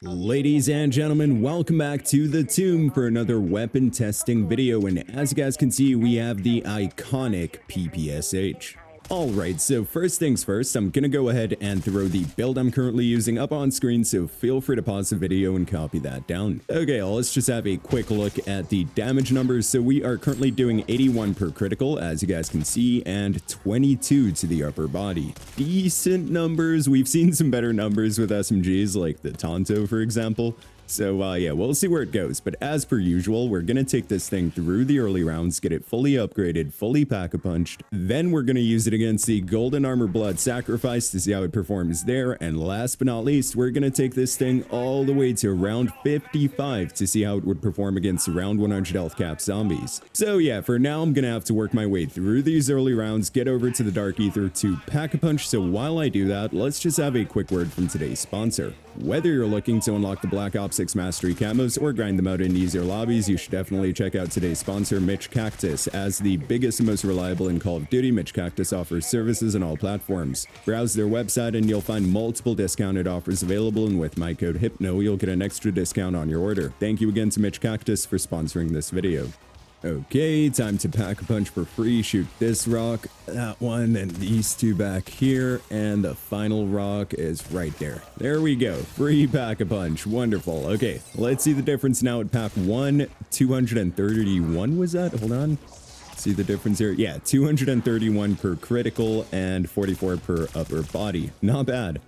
Ladies and gentlemen, welcome back to the tomb for another weapon testing video, and as you guys can see, we have the iconic PPSH. Alright, so first things first, I'm gonna go ahead and throw the build I'm currently using up on screen, so feel free to pause the video and copy that down. Okay, let's just have a quick look at the damage numbers. So we are currently doing 81 per critical, as you guys can see, and 22 to the upper body. Decent numbers. We've seen some better numbers with SMGs, like the Tonto, for example. So yeah, we'll see where it goes, but as per usual, we're gonna take this thing through the early rounds, get it fully upgraded, fully pack-a-punched, then we're gonna use it against the Golden Armor Blood Sacrifice to see how it performs there, and last but not least, we're gonna take this thing all the way to round 55 to see how it would perform against round 100 health cap zombies. So yeah, for now, I'm gonna have to work my way through these early rounds, get over to the Dark Ether to pack-a-punch, so while I do that, let's just have a quick word from today's sponsor. Whether you're looking to unlock the Black Ops 6 Mastery camos or grind them out in easier lobbies, you should definitely check out today's sponsor, Mitch Cactus. As the biggest and most reliable in Call of Duty, Mitch Cactus offers services on all platforms. Browse their website and you'll find multiple discounted offers available, and with my code HYPNO, you'll get an extra discount on your order. Thank you again to Mitch Cactus for sponsoring this video. Okay, time to pack a punch for free. Shoot this rock, that one, and these two back here, and the final rock is right there. There we go. Free pack a punch. Wonderful. Okay, let's see the difference now at pack 1. 231 was that? Hold on. See the difference here? Yeah, 231 per critical and 44 per upper body. Not bad.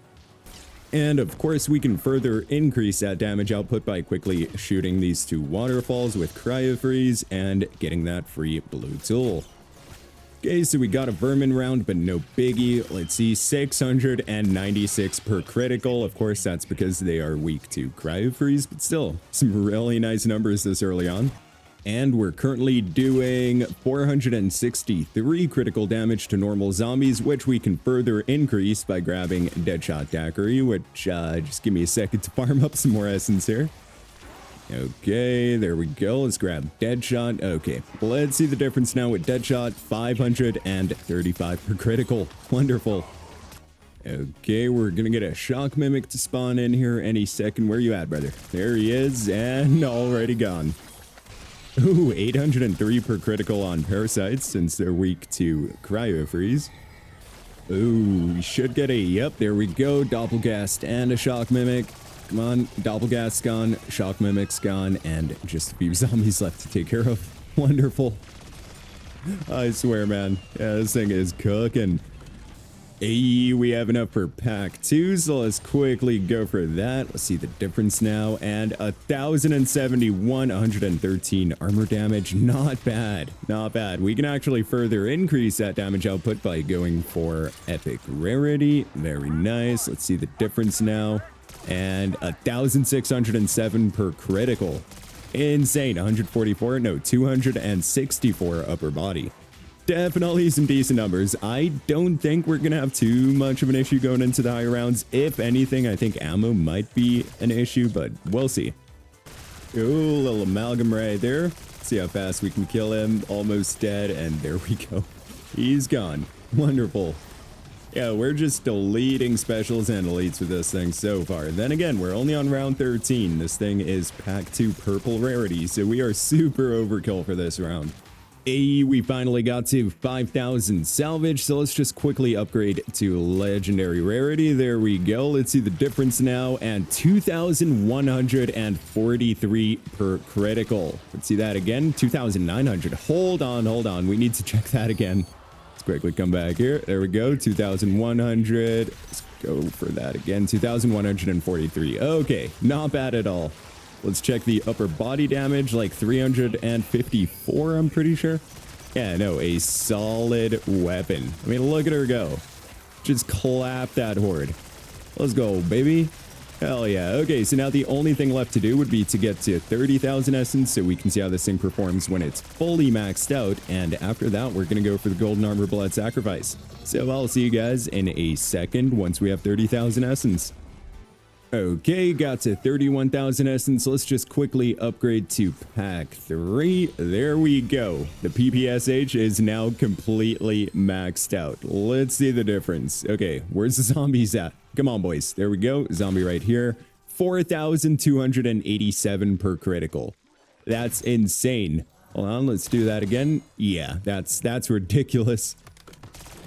And of course, we can further increase that damage output by quickly shooting these two waterfalls with Cryo Freeze and getting that free blue tool. Okay, so we got a vermin round, but no biggie. Let's see, 696 per critical. Of course, that's because they are weak to Cryo Freeze, but still, some really nice numbers this early on. And we're currently doing 463 critical damage to normal zombies, which we can further increase by grabbing Deadshot Daiquiri, which, just give me a second to farm up some more essence here. Okay, there we go. Let's grab Deadshot. Okay, let's see the difference now with Deadshot. 535 per critical. Wonderful. Okay, we're gonna get a Shock Mimic to spawn in here any second. Where you at, brother? There he is, and already gone. Ooh, 803 per critical on parasites since they're weak to Cryo Freeze. Ooh, we should get a, yep, there we go, Doppelgast and a Shock Mimic. Come on, Doppelgast's gone, Shock Mimic's gone, and just a few zombies left to take care of. Wonderful. I swear, man. Yeah, this thing is cooking. Hey, we have enough for pack 2, so let's quickly go for that. Let's see the difference now, and 1,071, 113 armor damage. Not bad, not bad. We can actually further increase that damage output by going for epic rarity. Very nice. Let's see the difference now, and 1,607 per critical. Insane. 144, no, 264 upper body. Definitely some decent numbers. I don't think we're gonna have too much of an issue going into the higher rounds. If anything, I think ammo might be an issue, but we'll see. Ooh, little amalgam right there. See how fast we can kill him. Almost dead, and there we go. He's gone. Wonderful. Yeah, we're just deleting specials and elites with this thing so far. Then again, we're only on round 13. This thing is pack 2 purple rarity, so we are super overkill for this round. Hey, we finally got to 5,000 salvage, so let's just quickly upgrade to legendary rarity. There we go. Let's see the difference now, and 2,143 per critical. Let's see that again, 2,900. Hold on. We need to check that again. Let's quickly come back here. There we go, 2,100. Let's go for that again, 2,143. Okay, not bad at all. Let's check the upper body damage, like 354, I'm pretty sure. Yeah, no, a solid weapon. I mean, look at her go. Just clap that horde. Let's go, baby. Hell yeah. Okay, so now the only thing left to do would be to get to 30,000 essence so we can see how this thing performs when it's fully maxed out. And after that, we're going to go for the Golden Armor Blood Sacrifice. So I'll see you guys in a second once we have 30,000 essence. Okay, got to 31,000 essence. Let's just quickly upgrade to pack 3. There we go. The PPSH is now completely maxed out. Let's see the difference. Okay, where's the zombies at? Come on, boys. There we go. Zombie right here. 4,287 per critical. That's insane. Hold on, let's do that again. Yeah, that's ridiculous.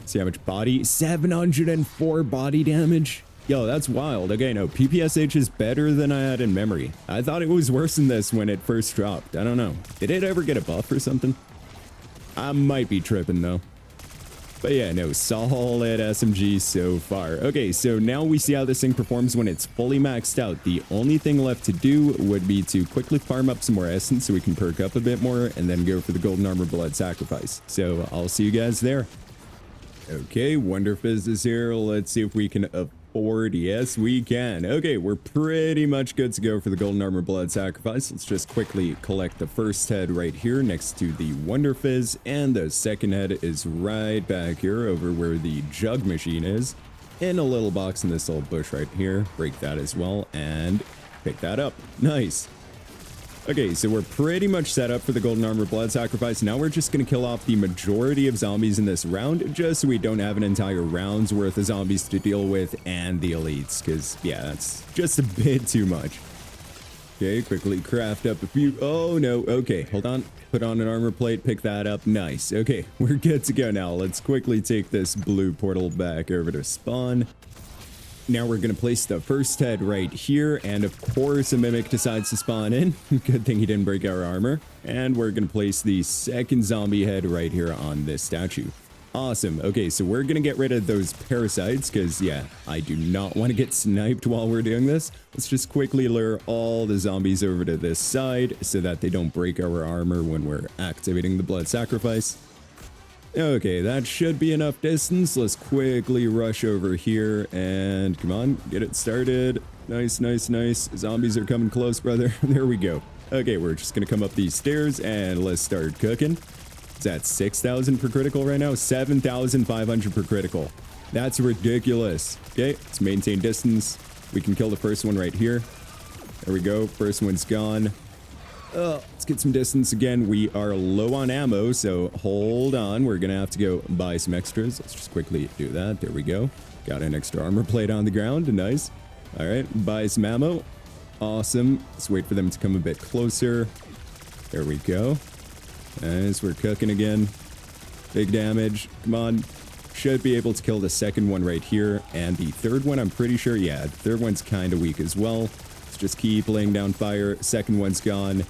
See how much body? 704 body damage. Yo, that's wild. Okay, no, PPSH is better than I had in memory. I thought it was worse than this when it first dropped. I don't know. Did it ever get a buff or something? I might be tripping though. But yeah, no, solid SMG so far. Okay, so now we see how this thing performs when it's fully maxed out. The only thing left to do would be to quickly farm up some more essence so we can perk up a bit more and then go for the golden armor blood sacrifice. So I'll see you guys there. Okay, Wonder Fizz is here. Let's see if we can afford. Yes, we can. Okay, we're pretty much good to go for the golden armor blood sacrifice. Let's just quickly collect the first head right here next to the Wonder Fizz, and the second head is right back here over where the jug machine is, in a little box in this little bush right here. Break that as well and pick that up. Nice. Okay, so we're pretty much set up for the golden armor blood sacrifice. Now we're just going to kill off the majority of zombies in this round, just so we don't have an entire round's worth of zombies to deal with and the elites, because, yeah, that's just a bit too much. Okay, quickly craft up a few. Oh, no. Okay, hold on. Put on an armor plate, pick that up. Nice. Okay, we're good to go now. Let's quickly take this blue portal back over to spawn. Now we're going to place the first head right here, and of course a mimic decides to spawn in. Good thing he didn't break our armor. And we're going to place the second zombie head right here on this statue. Awesome. Okay, so we're going to get rid of those parasites because, yeah, I do not want to get sniped while we're doing this. Let's just quickly lure all the zombies over to this side so that they don't break our armor when we're activating the blood sacrifice. Okay, that should be enough distance. Let's quickly rush over here and come on, get it started. Nice, nice, nice. Zombies are coming close, brother. There we go. Okay, we're just going to come up these stairs and let's start cooking. It's at 6,000 per critical right now, 7,500 per critical. That's ridiculous. Okay, let's maintain distance. We can kill the first one right here. There we go. First one's gone. Let's get some distance again. We are low on ammo, so hold on. We're gonna have to go buy some extras. Let's just quickly do that. There we go. Got an extra armor plate on the ground. Nice. All right, buy some ammo. Awesome. Let's wait for them to come a bit closer. There we go. Nice, we're cooking again. Big damage. Come on. Should be able to kill the second one right here. And the third one, I'm pretty sure, yeah, the third one's kind of weak as well. Let's just keep laying down fire. Second one's gone.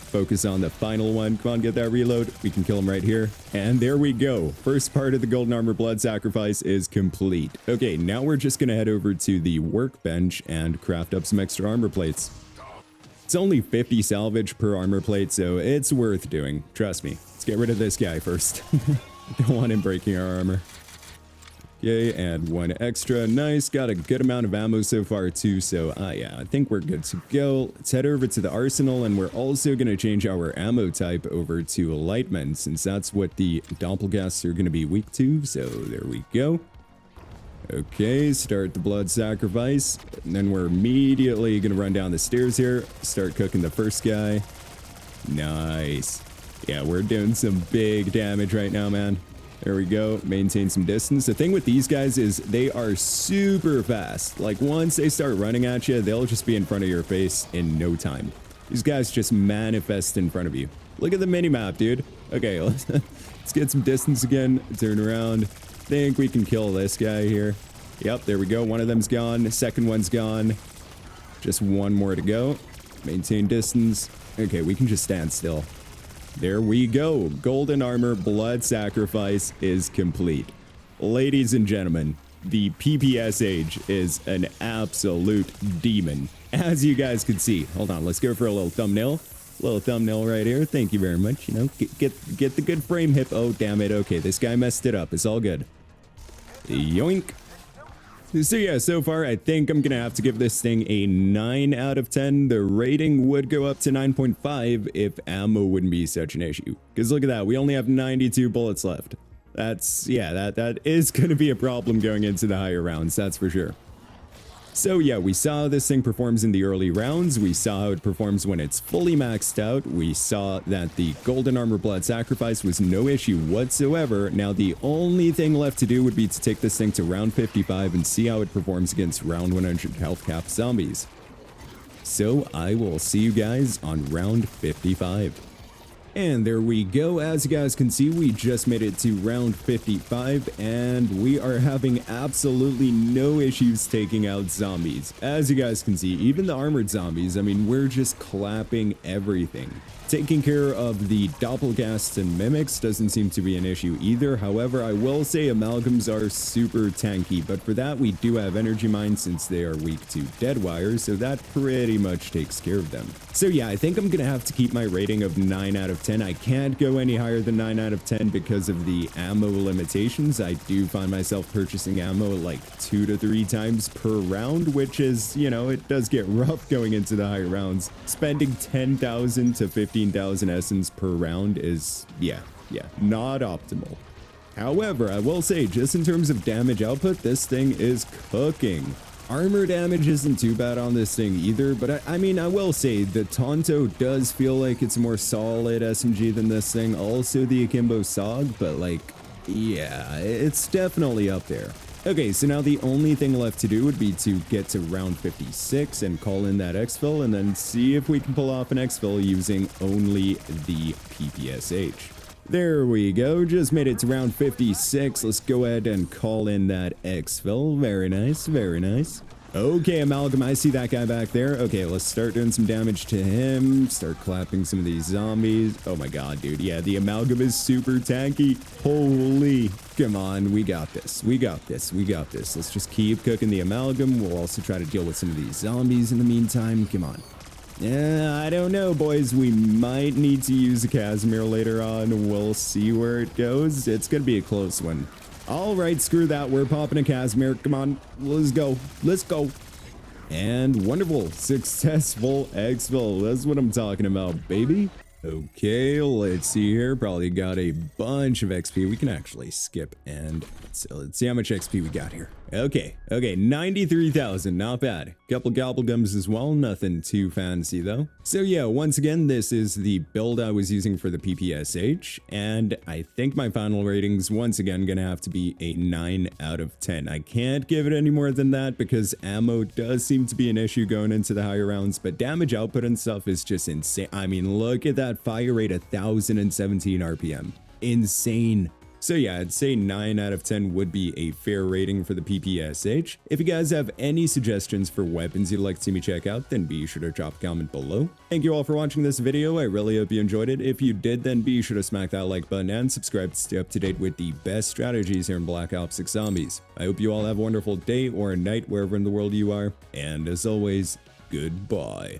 Focus on the final one. Come on, get that reload. We can kill him right here. And there we go. First part of the golden armor blood sacrifice is complete. Okay, now we're just going to head over to the workbench and craft up some extra armor plates. It's only 50 salvage per armor plate, so it's worth doing. Trust me. Let's get rid of this guy first. Don't want him breaking our armor. Okay, and one extra. Nice. Got a good amount of ammo so far too, so yeah, I think we're good to go. Let's head over to the arsenal, and we're also going to change our ammo type over to Lightman, since that's what the doppelgasts are going to be weak to, so there we go. Okay, start the blood sacrifice, and then we're immediately going to run down the stairs here, start cooking the first guy. Nice. Yeah, we're doing some big damage right now, man. There we go. Maintain some distance. The thing with these guys is they are super fast. Like, once they start running at you, they'll just be in front of your face in no time. These guys just manifest in front of you. Look at the mini-map, dude. Okay, let's get some distance again. Turn around. Think we can kill this guy here. Yep, there we go. One of them's gone. Second one's gone. Just one more to go. Maintain distance. Okay, we can just stand still. There we go. Golden armor blood sacrifice is complete. Ladies and gentlemen, the PPSH is an absolute demon. As you guys can see. Hold on, let's go for a little thumbnail. Little thumbnail right here. Thank you very much. You know, get the good frame hip. Oh, damn it. Okay, this guy messed it up. It's all good. Yoink. So yeah, so far I think I'm gonna have to give this thing a 9 out of 10. The rating would go up to 9.5 if ammo wouldn't be such an issue. Because look at that, we only have 92 bullets left. That's, yeah, that is gonna be a problem going into the higher rounds, that's for sure. So yeah, we saw how this thing performs in the early rounds. We saw how it performs when it's fully maxed out. We saw that the golden armor blood sacrifice was no issue whatsoever. Now the only thing left to do would be to take this thing to round 55 and see how it performs against round 100 health cap zombies. So I will see you guys on round 55. And there we go. As you guys can see, we just made it to round 55 and we are having absolutely no issues taking out zombies. As you guys can see, even the armored zombies, I mean, we're just clapping everything. Taking care of the doppelgasts and mimics doesn't seem to be an issue either. However, I will say amalgams are super tanky, but for that we do have energy mines since they are weak to dead wires, so that pretty much takes care of them. So yeah, I think I'm gonna have to keep my rating of 9 out of 10. I can't go any higher than 9 out of 10 because of the ammo limitations. I do find myself purchasing ammo like 2 to 3 times per round, which is, you know, it does get rough going into the higher rounds. Spending 10,000 to 15,000 essence per round is, yeah, not optimal. However, I will say, just in terms of damage output, this thing is cooking. Armor damage isn't too bad on this thing either, but I mean, I will say the Tonto does feel like it's a more solid SMG than this thing. Also the Akimbo Sog, but like, yeah, it's definitely up there. Okay, so now the only thing left to do would be to get to round 56 and call in that Exfil and then see if we can pull off an Exfil using only the PPSH. There we go, just made it to round 56. Let's go ahead and call in that Exfil. Very nice, very nice. Okay, Amalgam, I see that guy back there. Okay, let's start doing some damage to him. Start clapping some of these zombies. Oh my god, dude. Yeah, the Amalgam is super tanky. Holy. Come on, we got this. We got this. We got this. Let's just keep cooking the Amalgam. We'll also try to deal with some of these zombies in the meantime. Come on. Yeah, I don't know, boys. We might need to use a Casimir later on. We'll see where it goes. It's going to be a close one. All right, screw that. We're popping a Casimir. Come on. Let's go. Let's go. And wonderful. Successful Exfil. That's what I'm talking about, baby. Okay, let's see here. Probably got a bunch of XP. We can actually skip and let's see how much XP we got here. Okay, 93,000, not bad. Couple gobblegums as well, nothing too fancy though. So yeah, once again, this is the build I was using for the PPSH, and I think my final rating's once again gonna have to be a 9 out of 10. I can't give it any more than that because ammo does seem to be an issue going into the higher rounds, but damage output and stuff is just insane. I mean, look at that fire rate, 1,017 RPM. Insane. So yeah, I'd say 9 out of 10 would be a fair rating for the PPSH. If you guys have any suggestions for weapons you'd like to see me check out, then be sure to drop a comment below. Thank you all for watching this video. I really hope you enjoyed it. If you did, then be sure to smack that like button and subscribe to stay up to date with the best strategies here in Black Ops 6 Zombies. I hope you all have a wonderful day or night wherever in the world you are, and as always, goodbye.